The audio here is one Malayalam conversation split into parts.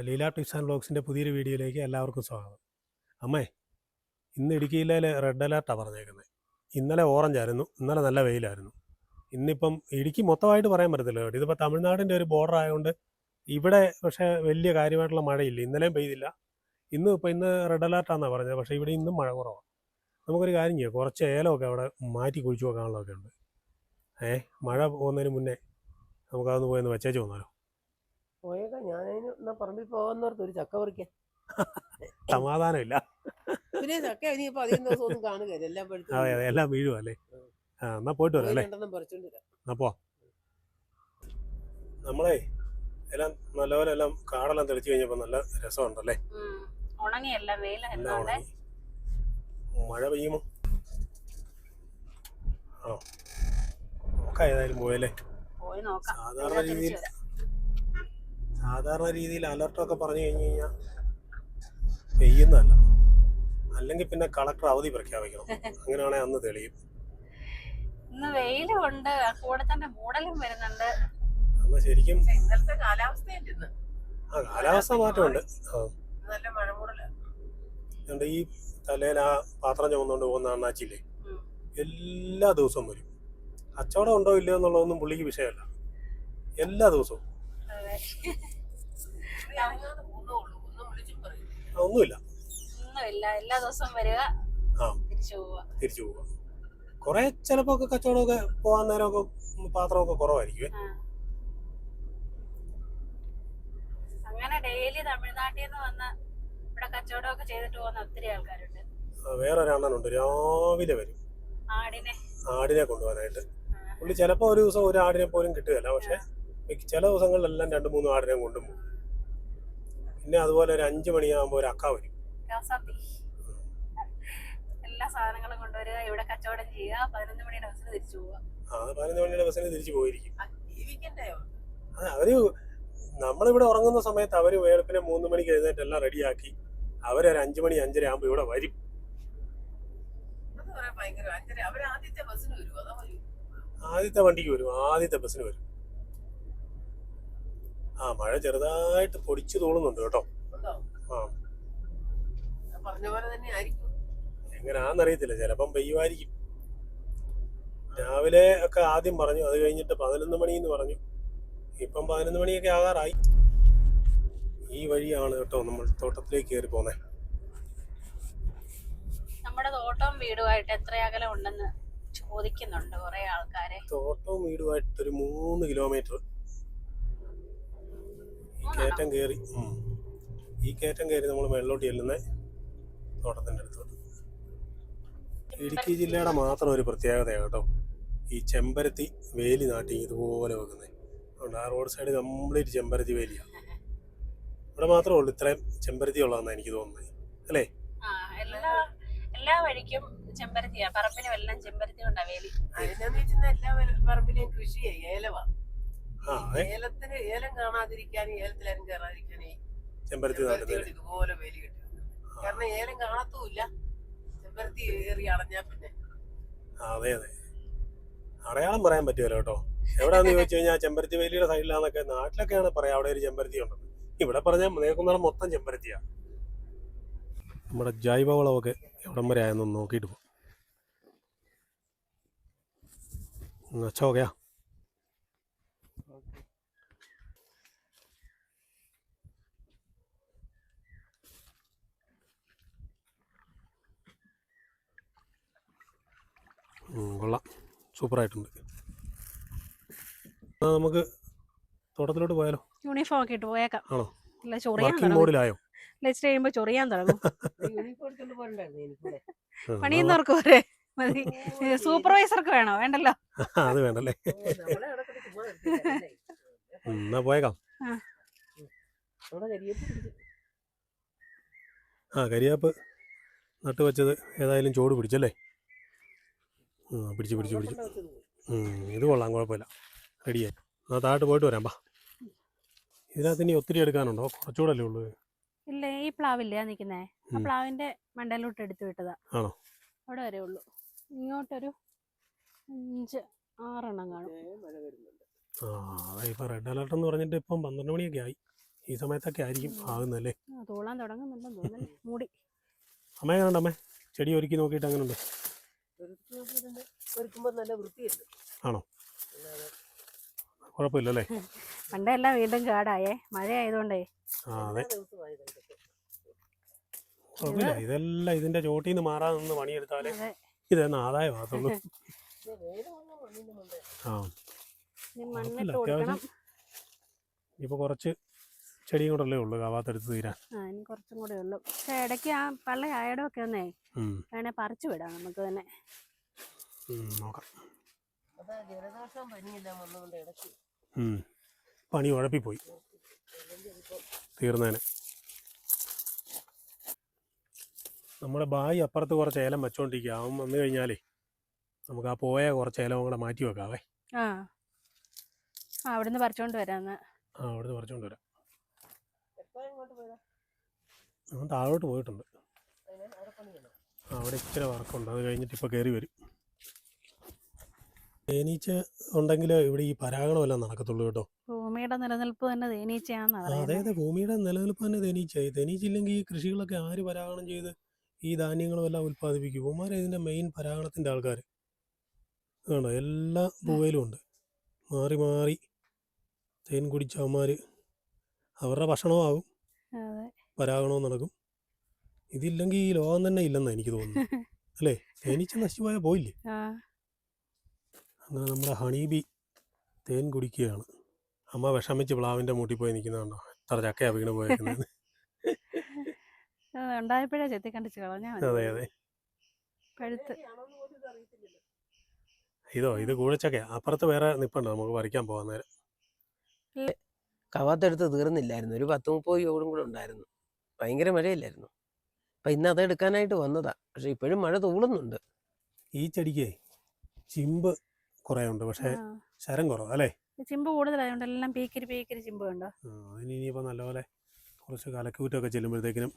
ലീല ടിപ്സ് ആൻഡ് വ്ളോഗ്സിൻ്റെ പുതിയൊരു വീഡിയോയിലേക്ക് എല്ലാവർക്കും സ്വാഗതം. അമ്മേ, ഇന്ന് ഇടുക്കിയിലെ റെഡ് അലേർട്ടാണ് പറഞ്ഞേക്കുന്നത്. ഇന്നലെ ഓറഞ്ച് ആയിരുന്നു, ഇന്നലെ നല്ല വെയിലായിരുന്നു. ഇന്നിപ്പം ഇടുക്കി മൊത്തമായിട്ട് പറയാൻ പറ്റത്തില്ല കേട്ടോ. ഇതിപ്പോൾ തമിഴ്നാടിൻ്റെ ഒരു ബോർഡർ ആയതുകൊണ്ട് ഇവിടെ പക്ഷേ വലിയ കാര്യമായിട്ടുള്ള മഴയില്ല. ഇന്നലെയും പെയ്തില്ല. ഇന്ന് റെഡ് അലേർട്ടാണെന്നാണ് പറഞ്ഞത്. പക്ഷേ ഇവിടെ ഇന്നും മഴ കുറവാണ്. നമുക്കൊരു കാര്യം ചെയ്യാം, കുറച്ച് ഏലമൊക്കെ അവിടെ മാറ്റി കുഴിച്ചു വെക്കാനുള്ളതൊക്കെ ഉണ്ട്. മഴ പോകുന്നതിന് മുന്നേ നമുക്കതൊന്ന് പോയെന്ന് വെച്ചേച്ച് വന്നാലോ. പോയേക്കാം. ഞാനതിന് പറമ്പിൽ പോകാന്നോർത്ത് ഒരു ചക്ക പറിക്കാൻ. സമാധാനമില്ല. പിന്നെ ചക്ക ഇനിയിപ്പോ അധികം ദിവസം ഒന്നും കാണുകയില്ല, എല്ലാം അതെ അതെ, എല്ലാം വീഴും അല്ലേ. എന്നാ പോയിട്ട് വരാം അല്ലേ. പറിച്ചോണ്ട് വരാം. എന്നാ പോവാം. നമ്മളെ എല്ലാം നല്ലപോലെ എല്ലാം കാടെല്ലാം തെളിച്ചു കഴിഞ്ഞപ്പോൾ നല്ല രസമുണ്ടല്ലേ. എല്ലാം ഉണങ്ങി. മഴ പെയ്യുമോ? ആണോ? നോക്കാം ഏതായാലും പോയല്ലേ. സാധാരണ രീതിയിൽ അലർട്ടൊക്കെ പറഞ്ഞു കഴിഞ്ഞ് കഴിഞ്ഞാൽ പെയ്യുന്നതല്ല. അല്ലെങ്കിൽ പിന്നെ കളക്ടർ അവധി പ്രഖ്യാപിക്കണം. അങ്ങനെയാണെങ്കിൽ അന്ന് തെളിയും. ഇന്ന് വെയിലുണ്ട്, കൂടെ തന്നെ മൂടലും വരുന്നുണ്ട്. അന്ന് ശരിക്കും ഇന്നലത്തെ കാലാവസ്ഥ മാറ്റമുണ്ട്. നല്ല മഴ മൂടല. ഈ തലയിൽ ആ പാത്രം ചുമന്നുകൊണ്ട് പോകുന്ന അണ്ണാച്ചില്ലേ, എല്ലാ ദിവസവും വരും. കച്ചവടം ഉണ്ടോ ഇല്ലയോ എന്നുള്ളതൊന്നും പുള്ളിക്ക് വിഷയമല്ല. എല്ലാ ദിവസവും ഒന്നുമില്ല, എല്ലാ ദിവസവും വരിക, തിരിച്ചു പോവുക. കുറെ ചിലപ്പോ കച്ചവടമൊക്കെ പോകാൻ നേരമൊക്കെ പാത്രമൊക്കെ കുറവായിരിക്കും. അങ്ങനെ ഡെയിലി തമിഴ്നാട്ടിൽ നിന്ന് വന്ന് ഇവിടെ കച്ചവടമൊക്കെ ചെയ്തിട്ട് പോകുന്ന ഒത്തിരി ആൾക്കാരുണ്ട്. വേറൊരണ്ണനുണ്ട്, രാവിലെ വരും ആടിനെ കൊണ്ടുപോകാനായിട്ട്. പുള്ളി ചിലപ്പോൾ ഒരു ദിവസം ഒരു ആടിനെ പോലും കിട്ടുകയില്ല. പക്ഷെ ചില ദിവസങ്ങളിലെല്ലാം 2-3 ആടിനെ കൊണ്ടുപോകും. പിന്നെ അതുപോലെ ഒരു 5 മണിയാകുമ്പോൾ ഒരു അക്ക വരും. എല്ലാ സാധനങ്ങളും കൊണ്ടുവരിക, ഇവിടെ കച്ചവടം ചെയ്യുക, 11 മണിയുടെ ബസ്സിന് തിരിച്ചു പോവുക. 11 മണിയുടെ ബസ്സിന് തിരിച്ചു പോയിരിക്കും. അതെ, അവര് നമ്മളിവിടെ ഉറങ്ങുന്ന സമയത്ത് അവര് വേളപ്പിനെ 3 മണിക്ക് എഴുന്നേറ്റ് എല്ലാം റെഡിയാക്കി അവരൊരു 5 മണി 5:30 ആകുമ്പോൾ ഇവിടെ വരും. ആദ്യത്തെ വണ്ടിക്ക് വരും, ആദ്യത്തെ ബസ്സിന് വരും. മഴ ചെറുതായിട്ട് പൊടിച്ചു തോളുന്നുണ്ട് കേട്ടോ. എങ്ങനെയാണെന്നറിയത്തില്ല, ചിലപ്പം പെയ്യുമായിരിക്കും. രാവിലെ ഒക്കെ ആദ്യം പറഞ്ഞു, അത് കഴിഞ്ഞിട്ട് 11 മണിന്ന് പറഞ്ഞു. ഇപ്പം 11 മണിയൊക്കെ ആകാറായി. ഈ വഴിയാണ് കേട്ടോ നമ്മൾ തോട്ടത്തിലേക്ക് കയറി പോന്നെ. നമ്മുടെ തോട്ടവും വീടുമായിട്ട് എത്ര അകലം ഉണ്ടെന്ന് ചോദിക്കുന്നുണ്ട് കുറെ ആൾക്കാരെ. തോട്ടവും വീടുമായിട്ട് ഒരു 3 കിലോമീറ്റർ. ഈ കയറ്റം കയറി നമ്മൾ മേളിലോട്ട് ചെല്ലുന്ന തോട്ടത്തിന്റെ അടുത്തോട്ട്. ഇടുക്കി ജില്ലയുടെ മാത്രം ഒരു പ്രത്യേകതയാണ് കേട്ടോ ഈ ചെമ്പരത്തി വേലി നാട്ടി ഇതുപോലെ വെക്കുന്നത്. അതുകൊണ്ട് ആ റോഡ് സൈഡ് കംപ്ലീറ്റ് ചെമ്പരത്തി വേലിയാണ്. ഇവിടെ മാത്രമേ ഉള്ളൂ ഇത്രയും ചെമ്പരത്തി ഉള്ളതെന്നാണ് എനിക്ക് തോന്നുന്നത്, അല്ലേ? എല്ലാ വഴിക്കും ചെമ്പരത്തിയാ, പറമ്പിനും എല്ലാം ചെമ്പരത്തി കൊണ്ടാ വേലി. എല്ലാ പറമ്പിലെയും കൃഷി ഏലമാണ്. ഏലത്തിന് ഏലം കാണാതിരിക്കാനും ഏലത്തിലാരും കയറാതിരിക്കാനേ ചെമ്പരത്തി ഇതുപോലെ വേലി കെട്ടി. കാരണം ഏലം കാണത്തുമില്ല, ചെമ്പരത്തി ഏറി അടഞ്ഞാ പിന്നെ. അതെ അതെ, അടയാളം പറയാൻ പറ്റുമല്ലോ കേട്ടോ. എവിടെയാന്ന് ചോദിച്ചു കഴിഞ്ഞാൽ ചെമ്പരത്തി വേലിയുടെ സൈഡിലാന്നൊക്കെ നാട്ടിലൊക്കെയാണ് പറയാം അവിടെ ഒരു ചെമ്പരത്തി ഉണ്ടെന്ന്. ഇവിടെ പറഞ്ഞാൽ നേക്കുന്നാണ് മൊത്തം ചെമ്പരത്തിയാ. നമ്മുടെ ജൈവവളമൊക്കെ എവിടം വരെ ആയെന്ന് നോക്കിയിട്ട് പോകും. अच्छा हो गया. കൊള്ളാം, സൂപ്പറായിട്ടുണ്ട്. നമുക്ക് തോട്ടത്തിലോട്ട് പോയാലോ? യൂണിഫോം ഒക്കെ ഇട്ട് പോയേക്കാം. ആണോ? വർക്കിംഗ് മോഡിലായോ? കഴിയുമ്പോ ചൊറിയാൻ തുടങ്ങും. പണിയുന്നവർക്ക് പോരെ മതി, സൂപ്പർവൈസർക്ക് വേണോ? വേണ്ടല്ലോ. അത് വേണ്ടല്ലേ. എന്നാ പോയേക്കാം. കരിയാപ്പ് നട്ടു വെച്ചത് ഏതായാലും ചോട് പിടിച്ചല്ലേ. പിടിച്ചു. ഇത് കൊള്ളാം, കുഴപ്പമില്ല, റെഡിയായി. എന്നാൽ താഴോട്ട് പോയിട്ട് വരാം. ഇതിനകത്ത് ഇനി ഒത്തിരി എടുക്കാനുണ്ടോ? കുറച്ചുകൂടെ അല്ലേ ഉള്ളൂ. ഇല്ല, ഈ പ്ലാവില്ലേ നിൽക്കുന്നേ, ആ പ്ലാവിന്റെ മണ്ടയിലോട്ട് എടുത്തു വിട്ടതാ. ആണോ? അവിടെ വരെ ഉള്ളൂ. ഇങ്ങോട്ടൊരു 5-6 എണ്ണം കാണും. ഇപ്പം റെഡ് അലർട്ട് എന്ന് പറഞ്ഞിട്ട് ഇപ്പം 12 മണിയൊക്കെ ആയി. ഈ സമയത്തൊക്കെ ആയിരിക്കും ആകുന്നല്ലേ. തൂളാൻ തുടങ്ങുന്നുണ്ടെന്ന് തോന്നുന്നു. മൂടി. അമ്മ എങ്ങനെയുണ്ട് അമ്മേ? ചെടി ഒരുക്കി നോക്കിയിട്ട് അങ്ങനെ ഉണ്ട്? ഒരുക്കുമ്പോൾ നല്ല വൃത്തിയുണ്ട്. ആണോ? കുഴപ്പമില്ലല്ലേ? പണ്ടെല്ലാം വീണ്ടും കാടായേ, മഴ ആയതുകൊണ്ടേ. ആ അതെ, കുഴപ്പമില്ല. ഇതെല്ലാം ഇതിന്റെ ചോട്ടിൽ നിന്ന് മാറാതെ നിന്ന് പണിയെടുത്താലേ ഇതെന്നാ ആദായമാകത്തുള്ളൂ. ആ മണ്ണിട്ട് അത്യാവശ്യം കൊടുക്കണം. ഇപ്പൊ കുറച്ച് ചെടിയും കൂടെ അല്ലേ ഉള്ളു കാവാത്തെടുത്ത് തീരാൻ. ഇനി കുറച്ചും കൂടെ ഉള്ളു. പക്ഷെ ഇടയ്ക്ക് ആ പള്ള ആയടമൊക്കെ ഒന്നേ വേണേ പറിച്ചു വിടാം നമുക്ക് തന്നെ. നോക്കാം. ജലദോഷവും പനിയെല്ലാം വന്നുകൊണ്ട് ഇടയ്ക്ക് പണി ഉഴപ്പിപ്പോയി തീർന്നേനെ. നമ്മുടെ ബായി അപ്പുറത്ത് കുറച്ച് ഏലം വെച്ചോണ്ടിരിക്കുക. അവൻ വന്നു കഴിഞ്ഞാലേ നമുക്ക് ആ പോയ കുറച്ച് ഏലം കൂടെ മാറ്റി വെക്കാവേ. അവിടുന്ന് പറിച്ചോണ്ട് വരാന്ന്. അവിടുന്ന് പറിച്ചോണ്ട് വരാം. അവൻ താഴോട്ട് പോയിട്ടുണ്ട്. അവിടെ ഇച്ചിരി വർക്കുണ്ട്, അത് കഴിഞ്ഞിട്ട് ഇപ്പോൾ കയറി വരും. തേനീച്ച ഉണ്ടെങ്കിൽ ഇവിടെ ഈ പരാഗണമെല്ലാം നടക്കത്തുള്ളൂ കേട്ടോ. ഭൂമിയുടെ നിലനിൽപ്പ് തന്നെ തേനീച്ചയാണെന്ന് അതെ അതെ, ഭൂമിയുടെ നിലനിൽപ്പ് തന്നെ തേനീച്ചയായി. തേനീച്ചയില്ലെങ്കിൽ ഈ കൃഷികളൊക്കെ ആര് പരാഗണം ചെയ്ത് ഈ ധാന്യങ്ങളും എല്ലാം ഉൽപ്പാദിപ്പിക്കും? ഇവന്മാരെ ഇതിൻ്റെ മെയിൻ പരാഗണത്തിൻ്റെ ആൾക്കാർ ആണോ? എല്ലാ പൂവയിലും ഉണ്ട്. മാറി മാറി തേൻ കുടിച്ച അവന്മാർ അവരുടെ ഭക്ഷണവും ആകും, പരാഗണവും നടക്കും. ഇതില്ലെങ്കിൽ ഈ ലോകം തന്നെ ഇല്ലെന്നാണ് എനിക്ക് തോന്നുന്നു അല്ലേ? തേനീച്ച നശിച്ചു പോയാൽ പോയില്ലേ? അങ്ങനെ നമ്മുടെ ഹണി ബി തേൻ കുടിക്കുകയാണ്. അമ്മ വിഷമിച്ച് പ്ലാവിൻ്റെ മൂട്ടിൽ പോയി നിൽക്കുന്നുണ്ടോ? എത്ര ചക്കയാ വീണ് പോയേക്കുന്നത്. ഉണ്ടായപ്പോഴേ ചെത്തി കണ്ടിച്ച് കളഞ്ഞാ മതി. അതെ അതെ, പഴുത്ത് ഇത് കൂഴച്ചക്കയാ. അപ്പുറത്ത് വേറെ നിപ്പുണ്ട്, നമുക്ക് പറിക്കാൻ പോകാൻ നേരം. കവാത്തെടുത്ത് തീർന്നില്ലായിരുന്നു. ഒരു 10-30 യോടും കൂടെ ഉണ്ടായിരുന്നു. ഭയങ്കര മഴയില്ലായിരുന്നു. അപ്പം ഇന്ന് അതെടുക്കാനായിട്ട് വന്നതാ. പക്ഷെ ഇപ്പോഴും മഴ തൂളുന്നുണ്ട്. ഈ ചെടിക്ക് ചിമ്പ് കുറേ ഉണ്ട്, പക്ഷേ ശരം കുറവ് അല്ലേ? ചിമ്പ് കൂടുതലായതുകൊണ്ട് എല്ലാം പീക്കിരി പീക്കിരി ചിമ്പ് ഉണ്ടോ. അതിന് ഇനിയിപ്പോൾ നല്ലപോലെ കുറച്ച് കലക്കൂറ്റൊക്കെ ചെല്ലുമ്പോഴത്തേക്കിനും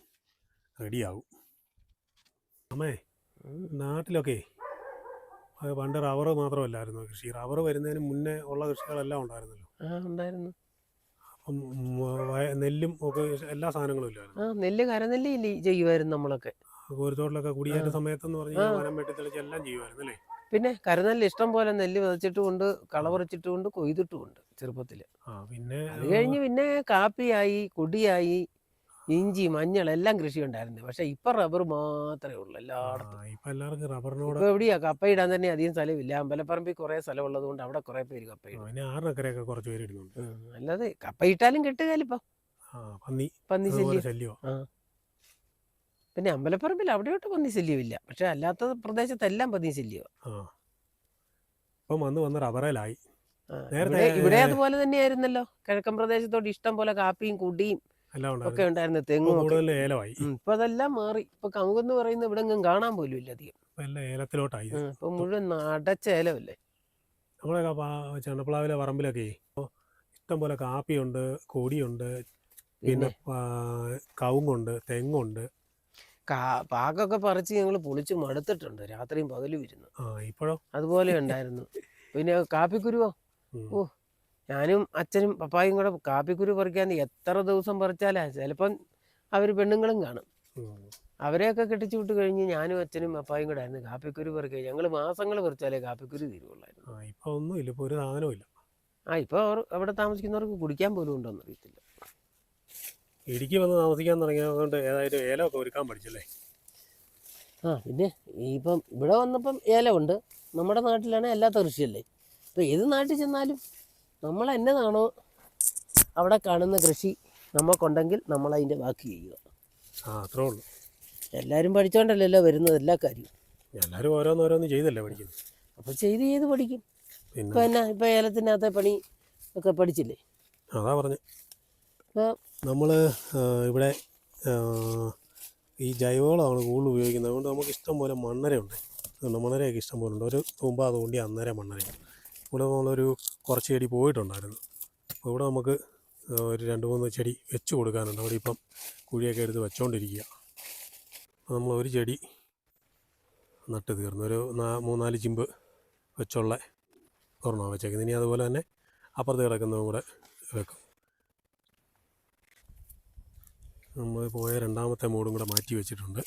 റെഡിയാകും. അമ്മേ, നാട്ടിലൊക്കെ അത് പണ്ട് റബ്ബർ മാത്രമല്ലായിരുന്നു കൃഷി. റബ്ബർ വരുന്നതിന് മുന്നേ ഉള്ള കൃഷികളെല്ലാം ഉണ്ടായിരുന്നല്ലോ. ഉണ്ടായിരുന്നു. അപ്പം നെല്ലും ഒക്കെ എല്ലാ സാധനങ്ങളും ഇല്ലായിരുന്നു. നെല്ല് കരനെല്ല് ചെയ്യുമായിരുന്നു നമ്മളൊക്കെ. കോരിത്തോട്ടിലൊക്കെ കുടിയേറ്റ സമയത്തെന്ന് പറഞ്ഞാൽ വനം വെട്ടിത്തെളിച്ച് എല്ലാം ചെയ്യുമായിരുന്നു അല്ലേ? പിന്നെ കരനെല്ല് ഇഷ്ടം പോലെ നെല്ല് വിതച്ചിട്ടുമുണ്ട്, കളപറിച്ചിട്ടുമുണ്ട്, കൊയ്തിട്ടുമുണ്ട് ചെറുപ്പത്തിൽ. പിന്നെ അത് കഴിഞ്ഞ് പിന്നെ കാപ്പിയായി, കൊടിയായി, ഇഞ്ചി, മഞ്ഞൾ എല്ലാം കൃഷി ഉണ്ടായിരുന്നു. പക്ഷെ ഇപ്പൊ റബ്ബർ മാത്രമേ ഉള്ളൂ എല്ലായിടത്തും. ഇപ്പൊ എല്ലാവർക്കും റബ്ബറിനോട്. ഇപ്പൊ എവിടെയാ കപ്പയിടാൻ തന്നെ അധികം സ്ഥലമില്ല. അമ്പലപ്പറമ്പിൽ കുറെ സ്ഥലം ഉള്ളത് കൊണ്ട് അവിടെ കുറെ പേര് കപ്പയിടും. ആറിനക്കരയൊക്കെ കുറച്ച് പേര് ഇടുന്നുണ്ട്. അല്ലാതെ കപ്പയിട്ടാലും കിട്ടുകയിലിപ്പോ. പന്നി ശല്യം. പിന്നെ അമ്പലപ്പറമ്പിൽ അവിടെയോട്ട് പന്നി ശല്യമില്ല. പക്ഷെ അല്ലാത്ത പ്രദേശത്തെല്ലാം പന്നി ശല്യമാണ്. ഇപ്പം വന്ന് റബ്ബറേലായി. ഇവിടെ അതുപോലെ തന്നെയായിരുന്നല്ലോ. കിഴക്കൻ പ്രദേശത്തോട്ട് ഇഷ്ടം പോലെ കാപ്പിയും കുടിയും ഒക്കെ ഉണ്ടായിരുന്നു, തെങ്ങും. ഏലമായി. ഇപ്പൊ അതെല്ലാം മാറി. ഇപ്പൊ കമുകെന്ന് പറയുന്നത് ഇവിടെ ഒന്നും കാണാൻ പോലും ഇല്ല അധികം. ഏലത്തിലോട്ടായി. ഇപ്പൊ മുഴുവൻ അടച്ച ഏലമല്ലേ. നമ്മളെ ചെണ്ടപ്ലാവിലെ പറമ്പിലൊക്കെ ഇഷ്ടം പോലെ കാപ്പിയുണ്ട്, കൊടിയുണ്ട്, പിന്നെ കവുങ്ങുണ്ട്, തെങ്ങുണ്ട്. പാക്കൊക്കെ പറിച്ച് ഞങ്ങൾ പൊളിച്ച് മടുത്തിട്ടുണ്ട്. രാത്രിയും പകലും ഇരുന്ന്. ഇപ്പോഴോ അതുപോലെ ഉണ്ടായിരുന്നു. പിന്നെ കാപ്പിക്കുരുവോ, ഞാനും അച്ഛനും പപ്പായും കൂടെ കാപ്പിക്കുരു പറിക്കാൻ എത്ര ദിവസം പറിച്ചാലാ. ചിലപ്പം അവർ പെണ്ണുങ്ങളും കാണും. അവരെയൊക്കെ കെട്ടിച്ചു വിട്ട് കഴിഞ്ഞ് ഞാനും അച്ഛനും പപ്പായും കൂടെ ആയിരുന്നു കാപ്പിക്കുരു പറിക്കുക. ഞങ്ങൾ മാസങ്ങൾ പറിച്ചാലേ കാപ്പിക്കുരു തീരുവുള്ളായിരുന്നു. ഇപ്പൊ ഒന്നുമില്ല, ഇപ്പൊ ഒരു സാധനവും ഇല്ല. ഇപ്പൊ അവിടെ താമസിക്കുന്നവർക്ക് കുടിക്കാൻ പോലും ഉണ്ടോന്ന് അറിയത്തില്ല. ഇടുക്കി വന്ന് താമസിക്കാൻ തുടങ്ങിയതുകൊണ്ട് ഏതായാലും ഏലമൊക്കെ ഒരുക്കാൻ പഠിച്ചല്ലേ. പിന്നെ ഇപ്പം ഇവിടെ വന്നപ്പം ഏലമുണ്ട്. നമ്മുടെ നാട്ടിലാണ് അല്ലാത്ത കൃഷിയല്ലേ. ഇപ്പം ഏത് നാട്ടിൽ ചെന്നാലും നമ്മൾ എന്നതാണോ അവിടെ കാണുന്ന കൃഷി നമുക്കുണ്ടെങ്കിൽ നമ്മളതിൻ്റെ ബാക്കി ചെയ്യുക. അത്രേ ഉള്ളൂ. എല്ലാവരും പഠിച്ചോണ്ടല്ലോ വരുന്നത് എല്ലാ കാര്യവും. എല്ലാവരും ഓരോന്നോരോന്ന് ചെയ്തല്ലേ പഠിക്കുന്നത്. അപ്പോൾ ചെയ്ത് പഠിക്കും. ഇപ്പം ഇപ്പം ഏലത്തിനകത്തെ പണി ഒക്കെ പഠിച്ചില്ലേ. അതാ പറഞ്ഞു. നമ്മൾ ഇവിടെ ഈ ജൈവവളമാണ് കൂടുതൽ ഉപയോഗിക്കുന്നത്. അതുകൊണ്ട് നമുക്ക് ഇഷ്ടം പോലെ മണ്ണരയുണ്ട്. മണ്ണരയൊക്കെ ഇഷ്ടം പോലെ ഉണ്ട്. ഒരു തുമ്പ തോണ്ടി അന്നേരം മണ്ണരയാണ്. ഇവിടെ നമ്മളൊരു കുറച്ച് ചെടി പോയിട്ടുണ്ടായിരുന്നു. അപ്പോൾ ഇവിടെ നമുക്ക് ഒരു 2-3 ചെടി വെച്ച് കൊടുക്കാനുണ്ട്. അവിടെ ഇപ്പം കുഴിയൊക്കെ എടുത്ത് വെച്ചുകൊണ്ടിരിക്കുക. അപ്പോൾ നമ്മൾ ഒരു ചെടി നട്ട് തീർന്നു. ഒരു 3-4 ചിമ്പ് വെച്ചുള്ള ഒരെണ്ണമാണ് വെച്ചേക്കുന്നത്. ഇനി അതുപോലെ തന്നെ അപ്പുറത്ത് കിടക്കുന്നതും കൂടെ വെക്കും. നമ്മൾ പോയ രണ്ടാമത്തെ മൂടും കൂടെ മാറ്റി വെച്ചിട്ടുണ്ട്.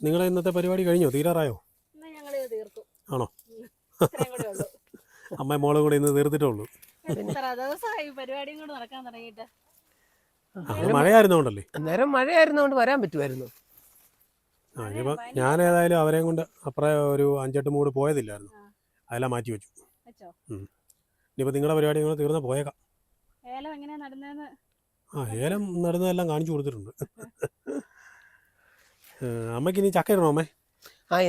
നിങ്ങളെ ഇന്നത്തെ പരിപാടി കഴിഞ്ഞോ? തീരാറായോ? ഞങ്ങൾ തീർക്കും. ആണോ? ഇത്രയും കൂടെ ഉള്ളൂ. അമ്മ മോളും കൂടെ ഇന്ന് തീർത്തിട്ടുള്ളൂ. എത്ര ദിവസമായി പരിപാടിയും കൂടെ നടക്കാൻ തുടങ്ങിയിട്ട്. മഴയായിരുന്നോണ്ടല്ലേ? അന്നേരം മഴയായിരുന്നോണ്ട് വരാൻ പറ്റുമായിരുന്നു. ഇനിയിപ്പോൾ ഞാൻ ഏതായാലും അവരെയും കൊണ്ട് അപ്പുറം ഒരു 5-8 മൂട് പോയതില്ലായിരുന്നു, അതെല്ലാം മാറ്റി വെച്ചു. ഇനിയിപ്പോൾ നിങ്ങളുടെ പരിപാടി നിങ്ങൾ തീർന്ന പോയേക്കാം. ഏലം എങ്ങനെയാ നടന്നതെന്ന്? ഏലം നടുന്നതെല്ലാം കാണിച്ചു കൊടുത്തിട്ടുണ്ട്. അമ്മയ്ക്ക് ഇനി ചക്ക ഇടണോ അമ്മേ?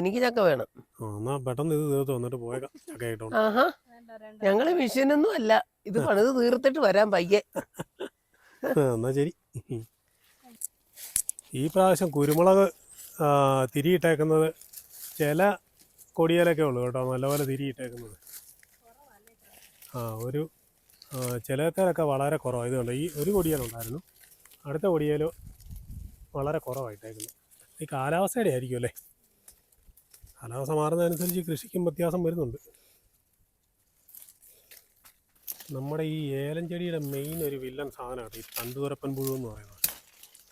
എനിക്ക് ചക്ക വേണം. എന്നാൽ പെട്ടെന്ന് ഇത് തീർത്ത് വന്നിട്ട് പോയേക്കാം ചക്ക ഇട്ടോണ്ട്. ആഹാ, ഞങ്ങള് മിഷനൊന്നും അല്ല, ഇത് പണിത് തീർത്തിട്ട് വരാൻ പയ്യെ. എന്നാ ശരി. ഈ പ്രാവശ്യം കുരുമുളക് തിരിയിട്ടേക്കുന്നത് ചില കൊടിയേലൊക്കെ ഉള്ളു കേട്ടോ, നല്ലപോലെ തിരിയിട്ടേക്കുന്നത്. ഒരു ചിലത്തേലൊക്കെ വളരെ കുറവാണ്. ഇതുകൊണ്ട് ഈ ഒരു കൊടിയേലുണ്ടായിരുന്നു, അടുത്ത കൊടിയേൽ വളരെ കുറവായിട്ടേക്കുന്നു. ഈ കാലാവസ്ഥയുടെ ആയിരിക്കും അല്ലേ? കാലാവസ്ഥ മാറുന്നതനുസരിച്ച് കൃഷിക്കും വ്യത്യാസം വരുന്നുണ്ട്. നമ്മുടെ ഈ ഏലം ചെടിയുടെ മെയിൻ ഒരു വില്ലൻ സാധനമാണ് ഈ തണ്ടുതുരപ്പൻ പുഴു എന്ന് പറയുന്നത്.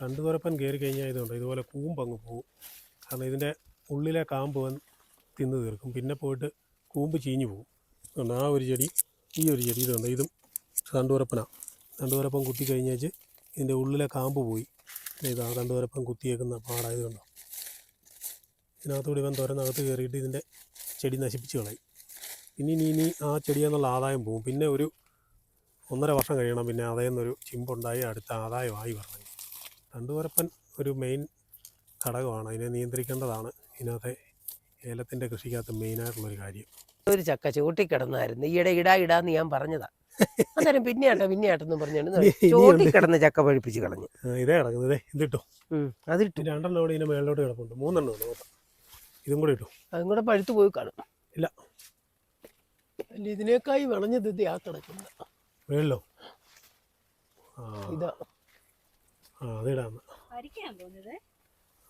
തണ്ടുതുരപ്പൻ കയറി കഴിഞ്ഞാൽ ഇതുണ്ട് ഇതുപോലെ കൂമ്പങ്ങ് പോകും. കാരണം ഇതിൻ്റെ ഉള്ളിലെ കാമ്പ് തിന്ന് തീർക്കും, പിന്നെ പോയിട്ട് കൂമ്പ് ചീഞ്ഞു പോകും. അതുകൊണ്ട് ആ ഒരു ചെടി, ഈ ഒരു ചെടി ഇതുണ്ട്, ഇതും തണ്ടുതുരപ്പനാണ്. തണ്ടുതുരപ്പൻ കുത്തി കഴിഞ്ഞേച്ച് ഇതിൻ്റെ ഉള്ളിലെ കാമ്പ് പോയി. ഇതാണ് തണ്ടുതുരപ്പൻ കുത്തിയേക്കുന്ന പാടായത് കണ്ടോ. ഇതിനകത്തുകൂടി ഇവൻ തുരന്നകത്ത് കയറിയിട്ട് ഇതിൻ്റെ ചെടി നശിപ്പിച്ച് കളയും. ഇനി ആ ചെടിയെന്നുള്ള ആദായം പോകും. പിന്നെ ഒരു 1.5 വർഷം കഴിയണം പിന്നെ അതേ നിന്നൊരു ചിമ്പുണ്ടായി അടുത്ത ആദായമായി വരണം. തണ്ടുതുരപ്പൻ ഒരു മെയിൻ ഘടകമാണ്, അതിനെ നിയന്ത്രിക്കേണ്ടതാണ് ഇതിനകത്തെ ഏലത്തിൻ്റെ കൃഷിക്കകത്ത് മെയിനായിട്ടുള്ളൊരു കാര്യം. ഒരു ചക്ക ചോട്ടി കിടന്നായിരുന്നു, ഈയിടെ ഇടാന്ന് ഞാൻ പറഞ്ഞതാ. അന്നേരം പിന്നെയാട്ടെന്ന് പറഞ്ഞാണ് ചോട്ടി കിടന്ന് ചക്ക പഴിപ്പിച്ച് കളഞ്ഞു. ഇതേ കിടക്കുന്നത്, ഇതിട്ടോ? അതിട്ടു. 2 എണ്ണം ഇവിടെ ഇതിൻ്റെ മേളിലോട്ട് കിടപ്പുണ്ട്, 3 എണ്ണം ഉണ്ട് മൊത്തം. ഇതും കൂടെ ഇട്ടു. അതും കൂടെ പഴുത്തു പോയി കാണും. ഇല്ല, അല്ല ഇതിനേക്കായി വിളഞ്ഞത് ഇത് ആ കിടക്കുന്ന മേളിലോ? ഇതാ അതിടാന്ന്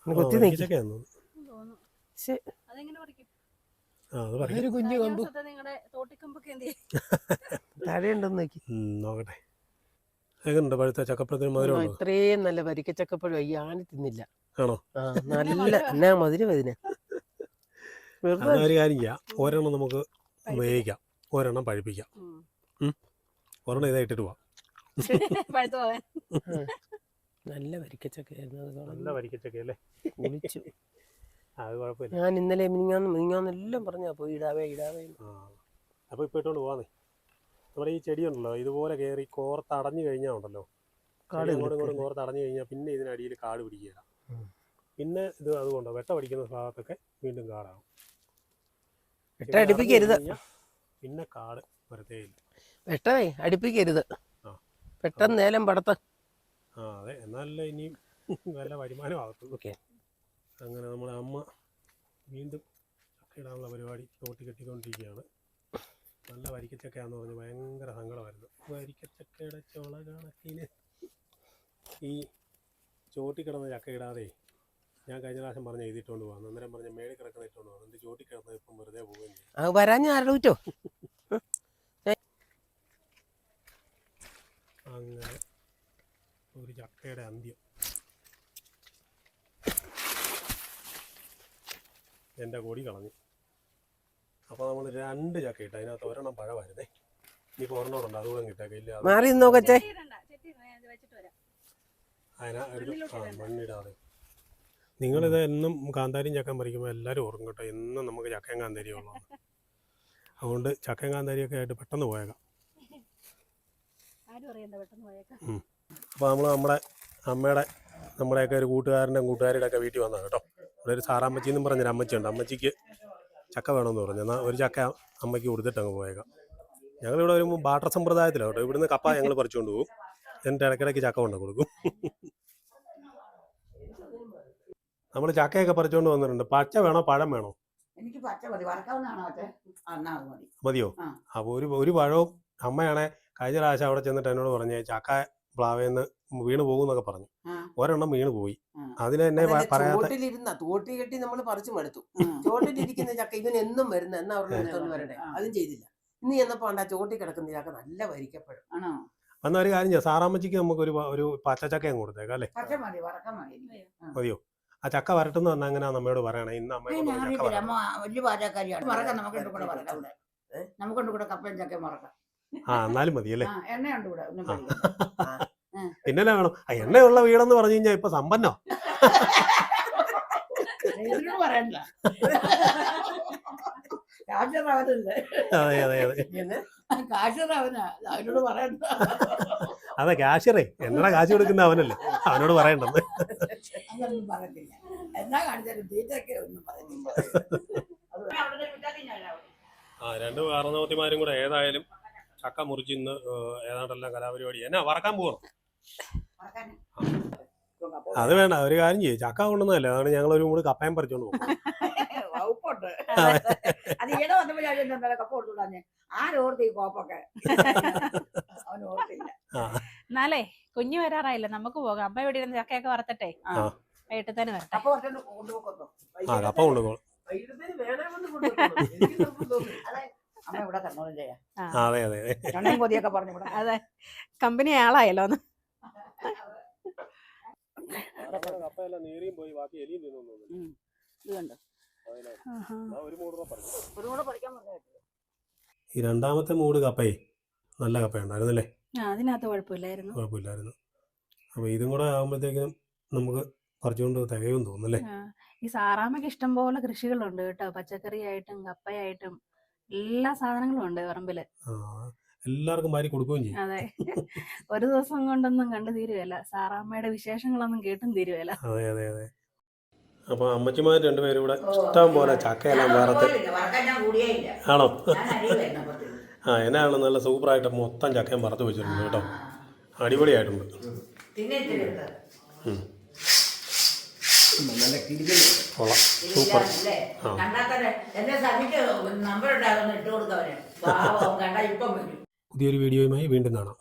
കൊത്തി തോന്നുന്നു. കുഞ്ഞു കണ്ടു താഴെയുണ്ടെന്ന് നോക്കി നോക്കട്ടെ. എങ്ങനെയുണ്ട് പഴുത്ത ചക്കപ്പഴത്തിന് മധുരം? ഇത്രയും നല്ല വരിക്കച്ചക്കപ്പഴം ഈ ആണി തിന്നില്ല. ആണോ? നല്ല എന്നാ മധുരം അതിന്. ഒരു കാര്യം ചെയ്യാം, ഒരെണ്ണം നമുക്ക് വേവിക്കാം, ഒരെണ്ണം പഴിപ്പിക്കാം. ഒരെണ്ണം ഇതായിട്ടിട്ട് പോവാം. നല്ല വരിക്കച്ചക്കയായിരുന്നു. നല്ല വരിക്കച്ചക്കയല്ലേ? കുളിച്ചു. അത് കുഴപ്പമില്ല. ഞാൻ ഇന്നലെ മിനിങ്ങാന്നെല്ലാം പറഞ്ഞാ പോയി ഇടാവേ. അപ്പോൾ ഇപ്പോൾ ഇട്ടുകൊണ്ട് പോകാന്നേ. നമ്മുടെ ഈ ചെടിയുണ്ടല്ലോ ഇതുപോലെ കയറി കോർത്തടഞ്ഞു കഴിഞ്ഞാൽ ഉണ്ടല്ലോ, ഇങ്ങോട്ടും കോർത്തടഞ്ഞു കഴിഞ്ഞാൽ പിന്നെ ഇതിനടിയിൽ കാട് പിടിക്കുക. പിന്നെ ഇത് അതുകൊണ്ടോ വെട്ട പഠിക്കുന്ന ഭാഗത്തൊക്കെ വീണ്ടും കാടാകും. അടുപ്പിക്കരുത്, പിന്നെ കാട് വരത്തേയില്ല. വെട്ടവേ അടുപ്പിക്കരുത്, പെട്ടെന്ന് നേലം പടത്ത്. അതെ, എന്നാലല്ലേ ഇനിയും നല്ല വരുമാനം ആകത്തുള്ളൂ. അങ്ങനെ നമ്മുടെ അമ്മ വീണ്ടും ചക്ക ഇടാനുള്ള പരിപാടി തോട്ടി കെട്ടിക്കൊണ്ടിരിക്കുകയാണ്. നല്ല വരിക്കച്ചക്കയാന്ന് പറഞ്ഞ് ഭയങ്കര സങ്കടമായിരുന്നു. വരിക്കച്ചക്കയുടെ ചോള കണക്കിന് ഈ ചോട്ടി കിടന്ന ചക്ക ഇടാതെ ഞാൻ കഴിഞ്ഞ പ്രാവശ്യം പറഞ്ഞ എഴുതിയിട്ടുണ്ട് പോകാം. അന്നേരം പറഞ്ഞ മേളിൽ കിടക്കുന്ന ഇട്ടുകൊണ്ട് പോകാം. എന്നിട്ട് ചോട്ടി കിടന്നത് ഇപ്പം വെറുതെ പോവുകയും ചെയ്യും. വരാൻ ആരോട്ടോ. അങ്ങനെ ഒരു ചക്കയുടെ അന്ത്യം. എൻ്റെ കൊടി കളഞ്ഞു. അപ്പോൾ നമ്മൾ 2 ചക്ക ഇട്ടു, അതിനകത്ത് ഒരെണ്ണം പഴമായിരുന്നേ. ഇനിയിപ്പോൾ ഒരെണ്ണോടുണ്ട്, അതുകൂടെ കിട്ടേക്കെ ഇല്ല. മാറി നോക്കച്ചേ, മണ്ണിടാതെ. നിങ്ങളിത് എന്നും കാന്താരിയും ചക്കയും പറിക്കുമ്പോൾ എല്ലാവരും ഓർക്കും കേട്ടോ, എന്നും നമുക്ക് ചക്കയും കാന്താരിയും ഉള്ളതാണ്. അതുകൊണ്ട് ചക്കയും കാന്താരിയൊക്കെ ആയിട്ട് പെട്ടെന്ന് പോയേക്കാം. അപ്പോൾ നമ്മൾ നമ്മുടെ അമ്മയുടെ നമ്മുടെയൊക്കെ ഒരു കൂട്ടുകാരുടെ ഒക്കെ വീട്ടിൽ വന്നതാണ് കേട്ടോ. ഇവിടെ ഒരു സാറാമ്മച്ചി എന്നും പറഞ്ഞൊരു അമ്മച്ചിയുണ്ട്. അമ്മച്ചിക്ക് ചക്ക വേണമെന്ന് പറഞ്ഞു. എന്നാൽ ഒരു ചക്ക അമ്മയ്ക്ക് കൊടുത്തിട്ട് അങ്ങ് പോയേക്കാം. ഞങ്ങളിവിടെ വരുമ്പോൾ ബാട്ടർ സമ്പ്രദായത്തിലാണ് കേട്ടോ. ഇവിടുന്ന് കപ്പ ഞങ്ങൾ പറിച്ചുകൊണ്ട് പോകും, എന്നിട്ട് ഇടയ്ക്കിടയ്ക്ക് ചക്ക കൊണ്ട് കൊടുക്കും. നമ്മൾ ചക്കയൊക്കെ പറിച്ചുകൊണ്ട് വന്നിട്ടുണ്ട്. പച്ച വേണോ പഴം വേണോ? എനിക്ക് പച്ച മതി, മതിയോ? അപ്പോൾ ഒരു പഴവും അമ്മയാണെ കഴിഞ്ഞ പ്രാവശ്യം അവിടെ ചെന്നിട്ട് എന്നോട് പറഞ്ഞേ ചക്ക പ്ലാവേന്ന് വീണ് പോകും എന്നൊക്കെ പറഞ്ഞു. ഒരെണ്ണം വീണ് പോയി. അതിന് എന്നെ പറയാത്ത തോട്ടി കെട്ടി നമ്മൾ പറിച്ചു മടുത്തു. ചോട്ടിലിരിക്കുന്ന ചക്ക ഇവൻ എന്നും വരുന്ന എന്നാ അവരുടെ വരട്ടെ, അതും ചെയ്തില്ല. ഇന്ന് ചെന്നപ്പോ ചോട്ടി കിടക്കുന്ന ചക്ക നല്ല വരിക്കപ്പഴം. എന്നാൽ ഒരു കാര്യം ചെയ്യാം, സാറാമ്മച്ചിക്ക് നമുക്കൊരു ഒരു പച്ചച്ചക്കയും കൊടുത്തേക്കാം അല്ലേ? പച്ച മതി, വറക്കാൻ മതി. മതിയോ? ആ ചക്ക വരട്ടുന്ന വന്നാൽ എങ്ങനെയാ നമ്മയോട് പറയണേ? ഇന്ന് അമ്മ ഞാൻ അറിയത്തില്ല, അമ്മ വലിയ പാചകക്കാരിയാണ്. മറക്കാം, നമുക്കുണ്ട് കൂടെ വറക്കാം ഇവിടെ. നമുക്കുണ്ട് കൂടെ കപ്പയും ചക്കയും മറക്കാം. എന്നാലും മതി അല്ലേ? എണ്ണയുണ്ട് ഇവിടെ, ഒന്നും പിന്നെ വേണം എണ്ണയുള്ള വീടെന്ന് പറഞ്ഞു കഴിഞ്ഞാൽ ഇപ്പൊ സമ്പന്നോ? പറയണ്ട. കാശിറാവനല്ലേ? അതെ അതെ അതെ കാശിറാവനാ, അവനോട് പറയണ്ട. അതെ കാശിറേ, എന്നടാ കാശ് കൊടുക്കുന്ന അവനല്ലേ, അവനോട് പറയണ്ടെന്ന്. അങ്ങനൊന്നും പറയത്തില്ല. എന്നാ കാണിച്ചാലും തീറ്റൊക്കെ ഒന്നും പറയത്തില്ല. രണ്ട് കാരണവത്തിമാരും കൂടെ ഏതായാലും ചക്ക മുറിച്ച് ഇന്ന് ഏതാണ്ടെല്ലാം കലാപരിപാടി എന്നാ വറക്കാൻ പോകണം. അത് വേണ്ട, ഒരു കാര്യം ചെയ്യും, ചക്ക കൊണ്ടുവന്നല്ലേ, അതാണ് ഞങ്ങൾ ഒരു കൂടി കപ്പയും പറിച്ചോണ്ട് പോകും. വകുപ്പുണ്ട്. അത് ഈടെ വന്നപ്പോ ഞാൻ കപ്പ കൊടുത്തുടാഞ്ഞ് ആരോർത്തി ഈ കോപ്പൊക്കെ അവൻ ഓർത്തില്ല. എന്നാലേ കുഞ്ഞു വരാറായില്ല, നമുക്ക് പോകാം. അമ്മ ഇവിടെ ഇരുന്ന് ചക്കയൊക്കെ വറുത്തട്ടെ വൈകിട്ട് തന്നെ വരട്ടെ. കപ്പ കുറച്ചു കൊണ്ടുപോക്കോ. കപ്പ കൊണ്ടുപോകും. അമ്മ ഇവിടെ കന്നോളും ചെയ്യാം. അതെ അതെ രണ്ടേം കൊതിയൊക്കെ പറഞ്ഞു ഇവിടെ. അതെ, കമ്പനി ആളായല്ലോ ഒന്ന്. കപ്പയെല്ലാം നീറിയും പോയി, ബാക്കി എലിയും തിന്നു. ഇത് കണ്ടോ, ഒരു കൂടെ പറിക്കാൻ പറഞ്ഞു. ഈ രണ്ടാമത്തെ മൂട് കപ്പയെ നല്ല കപ്പയുണ്ടായിരുന്നല്ലേ? അതിനകത്ത് കുഴപ്പമില്ലായിരുന്നു. കുഴപ്പമില്ലായിരുന്നു. അപ്പൊ ഇതും കൂടെ ആകുമ്പോഴത്തേക്കും നമുക്ക് കുറച്ചുകൊണ്ട് തികയും തോന്നുന്നല്ലേ? ഈ സാറാമ്മയ്ക്ക് ഇഷ്ടം പോലെ കൃഷികളുണ്ട് കേട്ടോ, പച്ചക്കറി ആയിട്ടും കപ്പയായിട്ടും എല്ലാ സാധനങ്ങളും ഉണ്ട് പറമ്പില്. എല്ലാവർക്കും മാറി കൊടുക്കുകയും ചെയ്യും. അതെ, ഒരു ദിവസം കൊണ്ടൊന്നും കണ്ടു തീരുവല്ല, സാറാമ്മയുടെ വിശേഷങ്ങളൊന്നും കേട്ടും തീരുവല്ല. അതെ അതെ അതെ. അപ്പൊ അമ്മച്ചിമാർ രണ്ടുപേരും കൂടെ ഇഷ്ടം പോലെ ചക്കയെല്ലാം വറുത്ത് ആണോ? എന്നാണ് നല്ല സൂപ്പറായിട്ട് മൊത്തം ചക്കയും വറുത്ത് വെച്ചിട്ടുണ്ട് കേട്ടോ, അടിപൊളിയായിട്ടുണ്ട്. സൂപ്പർ. പുതിയൊരു വീഡിയോയുമായി വീണ്ടും കാണാം.